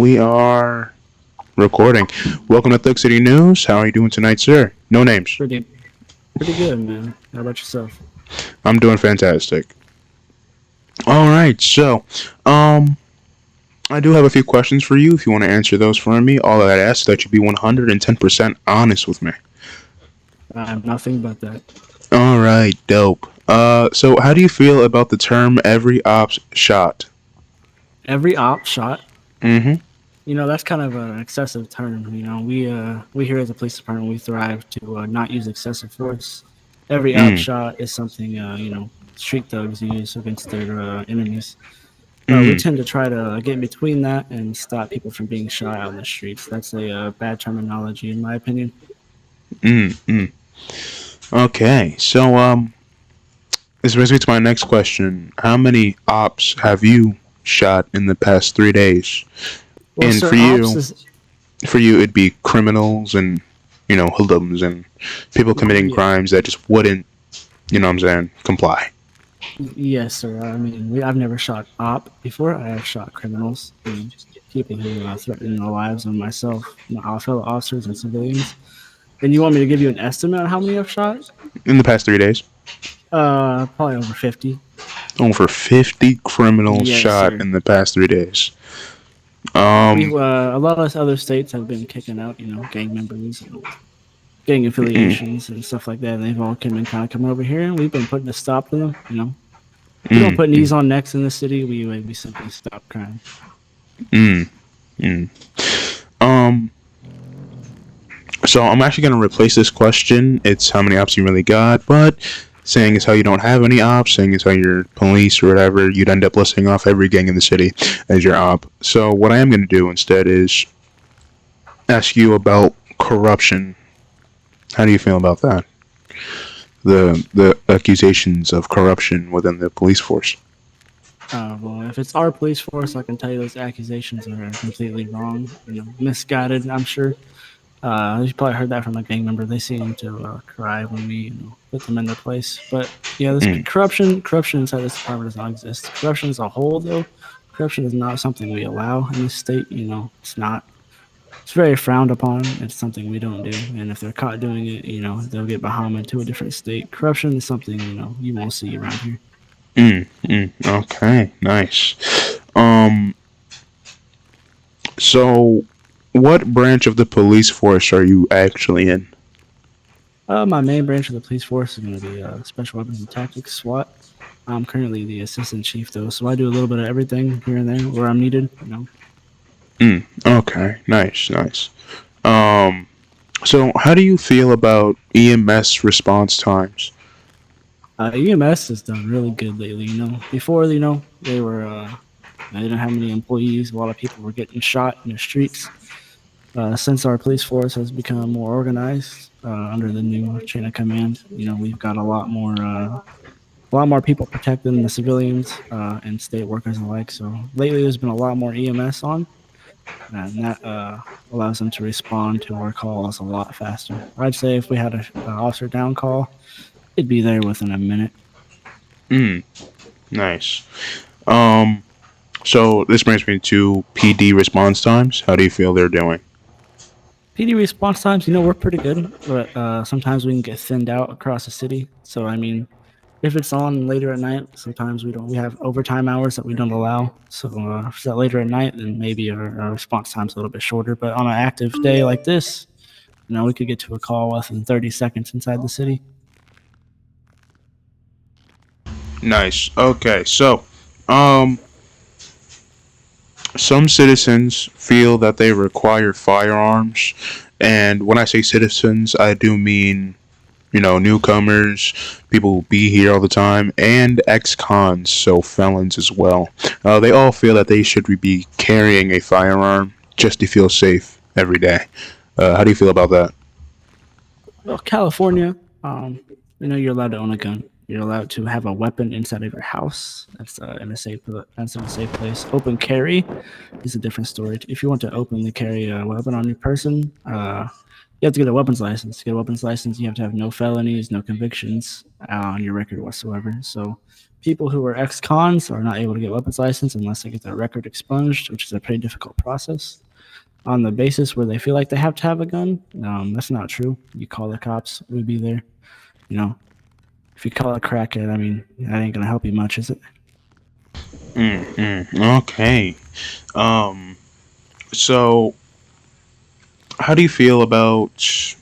We are recording. Welcome to Thug City News. How are you doing tonight, sir? No names. Pretty, pretty good, man. How about yourself? I'm doing fantastic. All right, so, um, I do have a few questions for you. If you want to answer those for me, all I ask is that you be 110% honest with me. I have nothing but that. All right, dope. So how do you feel about the term "every op's shot"? Every op shot, Mm-hmm. that's kind of an excessive term. We here as a police department, we thrive to not use excessive force. Every op Mm. shot is something street thugs use against their enemies. We Mm. tend to try to get in between that and stop people from being shot out in the streets. That's a bad terminology, in my opinion. Mm. Mm. Okay, so this brings me to my next question. How many ops have you shot in the past 3 days? Well, And sir, ops is for you, it'd be criminals and hoodlums and people committing yeah, crimes that just wouldn't, what I'm saying, comply. yes, sir. I mean, I've never shot op before. I have shot criminals and people who threaten the lives of myself, my fellow officers, and civilians. And you want me to give you an estimate on how many I've shot? In the past 3 days, Probably over 50. over 50 criminals Yes, shot sir. in the past 3 days. We Um, a lot of other states have been kicking out, gang members and gang mm, affiliations and stuff like that. And they've all been kind of coming over here, and we've been putting a stop to them. We don't mm, put knees mm, on necks in the city. We simply stop crime. mm, mm. Um, so I'm actually going to replace this question. It's how many ops you really got, but saying is how you don't have any ops, saying is how you're police or whatever, you'd end up listing off every gang in the city as your op. So what I am going to do instead is ask you about corruption. How do you feel about that? The accusations of corruption within the police force. Well, if it's our police force, I can tell you those accusations are completely wrong. Misguided. I'm sure. You probably heard that from a gang member. They seem to cry when we put them in their place. But yeah, this Mm, corruption inside this department does not exist. Corruption as a whole, though, corruption is not something we allow in this state. It's not. It's very frowned upon. It's something we don't do. And if they're caught doing it, they'll get Bahama to a different state. Corruption is something you won't see around here. okay, nice. Um, so what branch of the police force are you actually in? My main branch of the police force is going to be Special Weapons and Tactics (SWAT). I'm currently the assistant chief, though, so I do a little bit of everything here and there where I'm needed. Okay, nice, nice. Um, so how do you feel about EMS response times? EMS has done really good lately. Before they didn't have many employees. A lot of people were getting shot in the streets. Since our police force has become more organized under the new chain of command, we've got a lot more people protecting the civilians and state workers alike. So lately, there's been a lot more EMS on, and that allows them to respond to our calls a lot faster. I'd say if we had an officer down call, it'd be there within a minute. Mm, nice. Um, so this brings me to PD response times. How do you feel they're doing? PD response times, we're pretty good, but sometimes we can get thinned out across the city. So I mean, if it's on later at night, sometimes we don't. We have overtime hours that we don't allow. So if it's later at night, then maybe our response time's a little bit shorter. But on an active day like this, we could get to a call within 30 seconds inside the city. Nice. Okay, so um, some citizens feel that they require firearms, and when I say citizens, I do mean newcomers, people who be here all the time, and ex-cons, so felons as well. They all feel that they should be carrying a firearm just to feel safe every day. How do you feel about that? Well, California, you're allowed to own a gun. You're allowed to have a weapon inside of your house. That's in a safe place. Open carry is a different story. If you want to openly carry a weapon on your person, You have to get a weapons license. To get a weapons license, you have to have no felonies, no convictions on your record whatsoever. So people who are ex-cons are not able to get a weapons license unless they get their record expunged, which is a pretty difficult process. On the basis where they feel like they have to have a gun, that's not true. You call the cops, we'd be there. You know, if you call a crackhead, I mean, that ain't gonna help you much, is it? Okay. Um. So, how do you feel about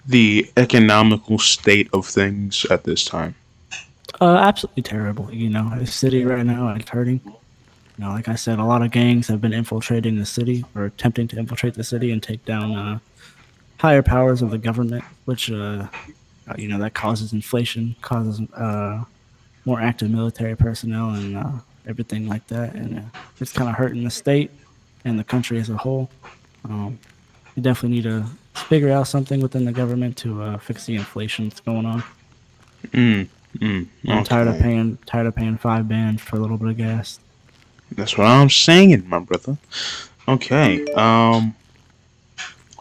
the economical state of things at this time? Absolutely terrible. You know, the city right now is hurting. You know, like I said, a lot of gangs have been infiltrating the city or attempting to infiltrate the city and take down higher powers of the government, which you know that causes inflation, causes more active military personnel, and everything like that, and it's kind of hurting the state and the country as a whole. Um, we definitely need to figure out something within the government to fix the inflation that's going on. Mm, mm, I'm okay. tired of paying 5 bands for a little bit of gas. That's what I'm saying, my brother. Okay.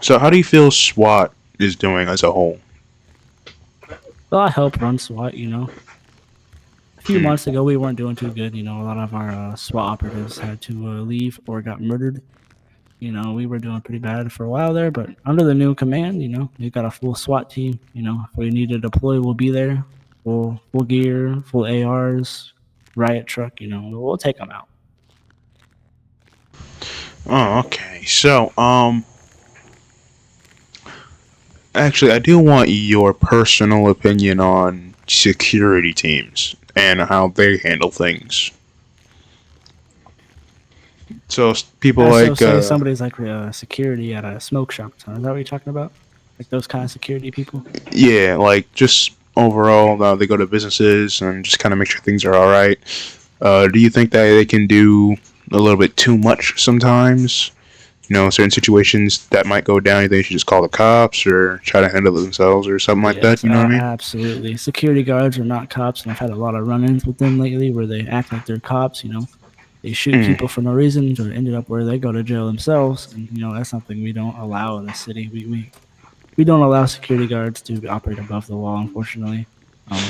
So how do you feel SWAT is doing as a whole? Well, I help run SWAT. You know, a few Mm, months ago we weren't doing too good. You know, a lot of our SWAT operatives had to leave or got murdered. You know, we were doing pretty bad for a while there, but under the new command, you know, we got a full SWAT team. You know, if we need to deploy, we'll be there. Full gear, full ARs, riot truck. You know, we'll take them out. oh, okay. So, actually, I do want your personal opinion on security teams and how they handle things. So, people So like, say somebody's like security at a smoke shop. Is that what you're talking about? Like those kind of security people? yeah, like just overall, they go to businesses and just kind of make sure things are all right. Do you think that they can do a little bit too much sometimes? You know, certain situations that might go down, you think they should just call the cops or try to handle it themselves or something like that. Yes, You know what I mean? absolutely. Security guards are not cops, and I've had a lot of run-ins with them lately where they act like they're cops. You know, they shoot Mm, people for no reason, or ended up where they go to jail themselves. And you know, that's something we don't allow in the city. We don't allow security guards to operate above the law, unfortunately.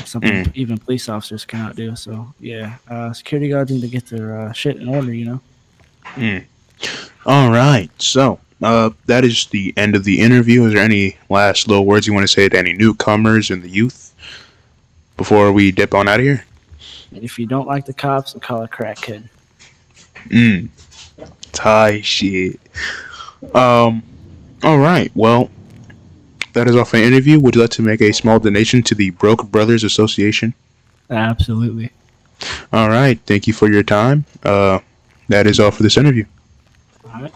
Something mm, even police officers cannot do. So yeah, security guards need to get their shit in order. You know. mm. All right. So, that is the end of the interview. Is there any last little words you want to say to any newcomers and the youth before we dip on out of here? If you don't like the cops, call a crackhead. Mm, Thai shit. Um. All right. Well, that is all for the interview. Would you like to make a small donation to the Broke Brothers Association? Absolutely. All right. Thank you for your time. That is all for this interview. All right.